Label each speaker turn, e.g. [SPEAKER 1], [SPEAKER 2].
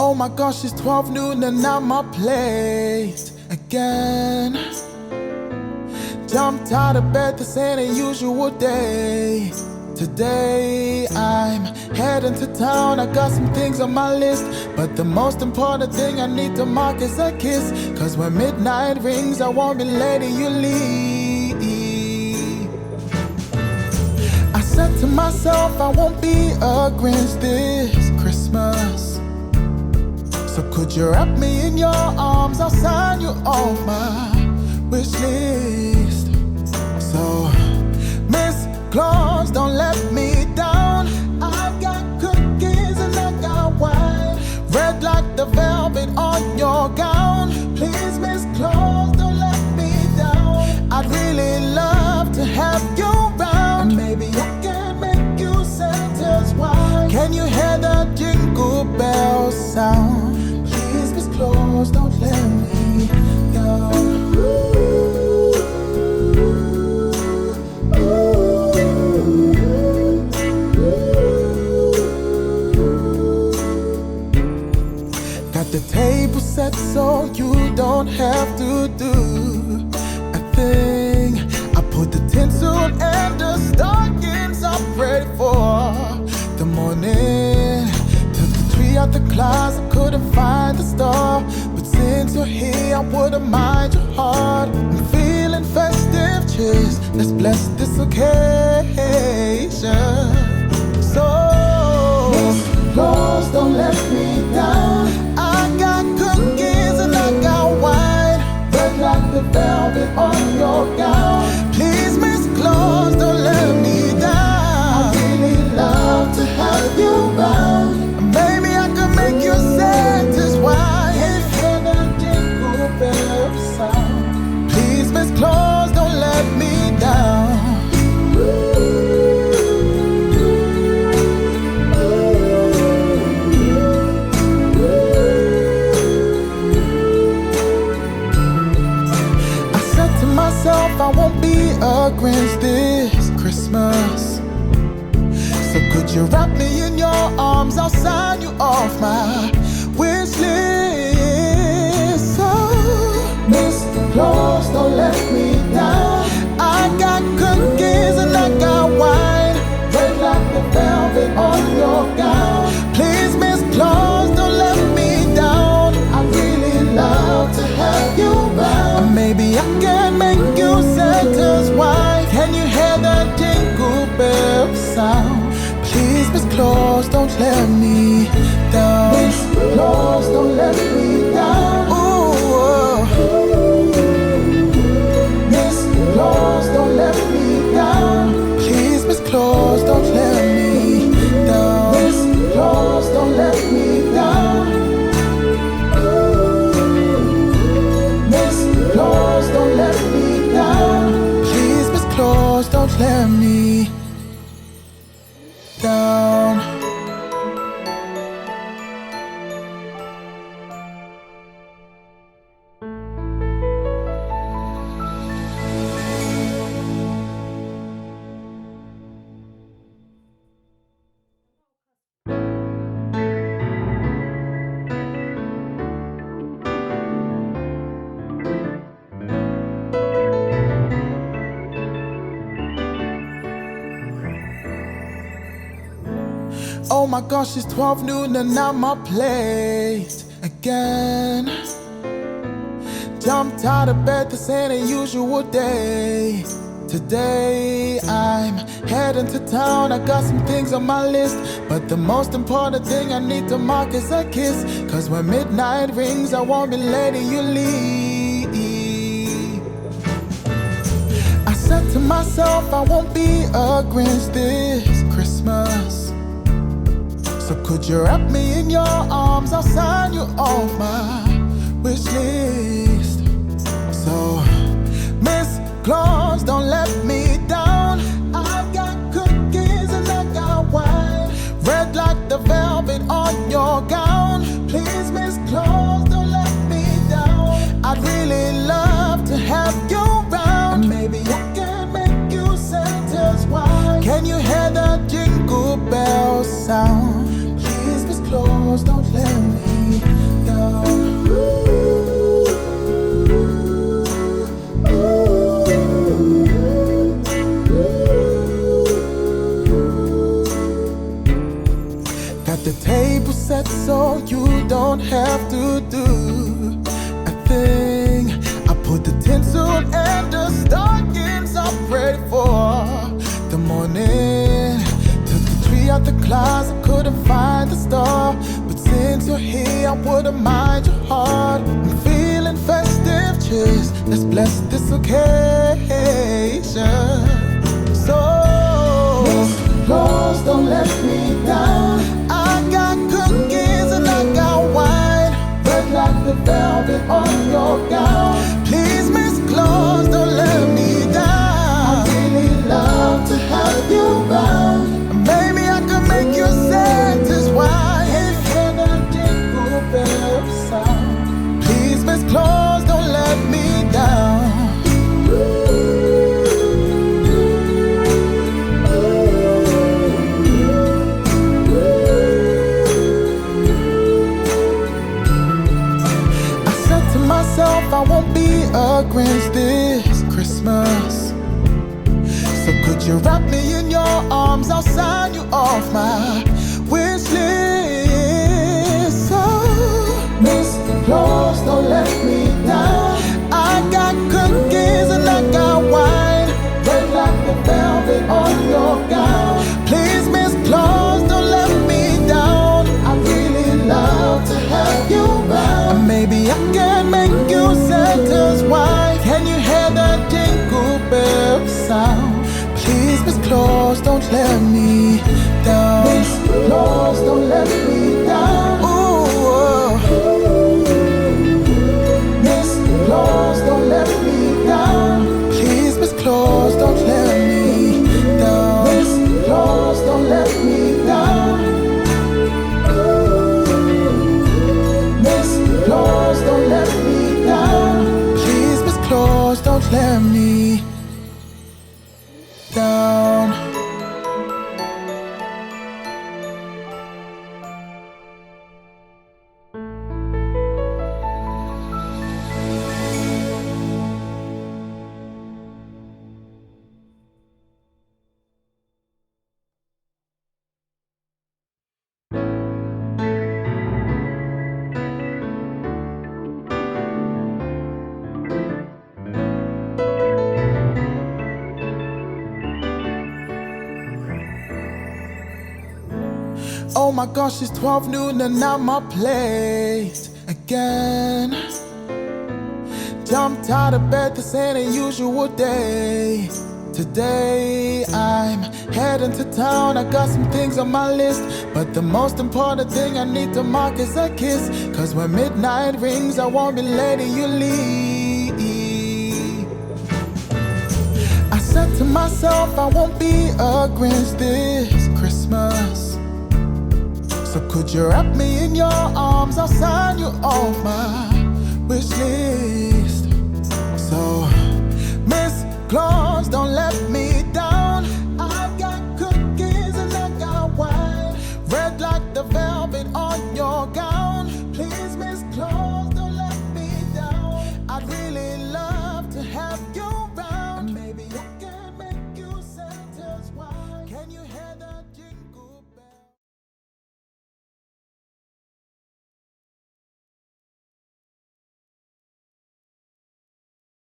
[SPEAKER 1] Oh my gosh, it's 12 noon and I'm up late again. Jumped out of bed, this ain't a usual day. Today I'm heading to town, I got some things on my list, but the most important thing I need to mark is a kiss. Cause when midnight rings, I won't be letting you leave. I said to myself, I won't be a Grinch this Christmas. So could you wrap me in your arms? I'll sign you off my wish list. So, Miss Claus, don't let me down. I got cookies and I got wine, red like the velvet on your gown. Please, Miss Claus, don't let me down. I'd really love to have you around. And maybe I can make you Santa's wife. Can you hear the jingle bells sound? Close, don't let me down. Got the table set so you don't have to do a thing. I put the tinsel and the stockings up ready for the morning. Out the closet, couldn't find the star, but since you're here, I wouldn't mind your heart. I'm feeling festive, cheers, let's bless this occasion. So, Miss Claus, don't let me down. I got cookies and I got wine, red like the velvet on your gown. Please, Miss Claus, don't let me down. I really love to have you around. Baby, I could make you Santa's wife. Hear the jingle bells sound. Please, Miss Claus, don't let me down. I said to myself, I won't be a Grinch this Christmas. So could you wrap me in your arms? I'll sign you off my wish list. So, Mr. Claus, don't let me down. I got cookies and I got wine, red like the velvet on your gown. Please, Miss Claus, don't let me down. I really love to have you around. And maybe I can make you Santa's wife. Can you hear the jingle bells sound? Please, Miss Claus, don't let me down. Miss Claus, don't let me down. Ooh, Miss Claus, don't let me down. Please, Miss Claus, don't let me down. Miss Claus, don't let me down. Miss Claus, don't let me down. Please, Miss Claus, don't let me down. Oh my gosh, it's 12 noon and I'm up late again. Jumped out of bed, this ain't a usual day. Today I'm heading to town, I got some things on my list, but the most important thing I need to mark is a kiss. Cause when midnight rings, I won't be letting you leave. I said to myself, I won't be a Grinch this Christmas. So could you wrap me in your arms? I'll sign you off my wish list. So, Miss Claus, don't let me down. I got cookies and I got wine, red like the velvet on your gown. Please, Miss Claus, don't let me down. I'd really love to have you around. And maybe I can make you Santa's wife. Can you hear the jingle bells sound? Please, Miss Claus, don't let me don't have to do a thing. I put the tinsel and the stockings up ready for the morning. Took the tree out the closet, couldn't find the star, but since you're here, I wouldn't mind your heart. I'm feeling festive, cheers, let's bless this occasion. So, Lord, don't let me down. I got cookies and I got wine, red like the velvet on your gown. Please, Miss Claus, don't let me down. I really love to have you round. Maybe I could make you Santa's wife. Hear the jingle bell sound. Please, Miss Claus, don't let me down. I won't be a Grinch this Christmas. So could you wrap me in your arms? I'll sign you off my wish list. So, Miss Claus, don't let me down. I got cookies and I got wine, red like the velvet on your gown. Please, Miss Claus, don't let me down. I really love to have you round. And maybe I can make you Santa's wife. Can you hear the jingle bell sound? Please, Miss Claus, don't let me down. Miss Claus, don't let me down. Ooh, Miss Claus, don't let me down. Please, Miss Claus, don't let me down. Miss Claus, don't let me down. Miss Claus, don't let me down. Please, Miss Claus, don't let me down. Oh my gosh, it's 12 noon and I'm up late again. Jumped out of bed, this ain't a usual day. Today I'm heading to town, I got some things on my list, but the most important thing I need to mark is a kiss. Cause when midnight rings, I won't be letting you leave. I said to myself, I won't be a Grinch this Christmas. So could you wrap me in your arms? I'll sign you off my wish list. So, Miss Claus, don't let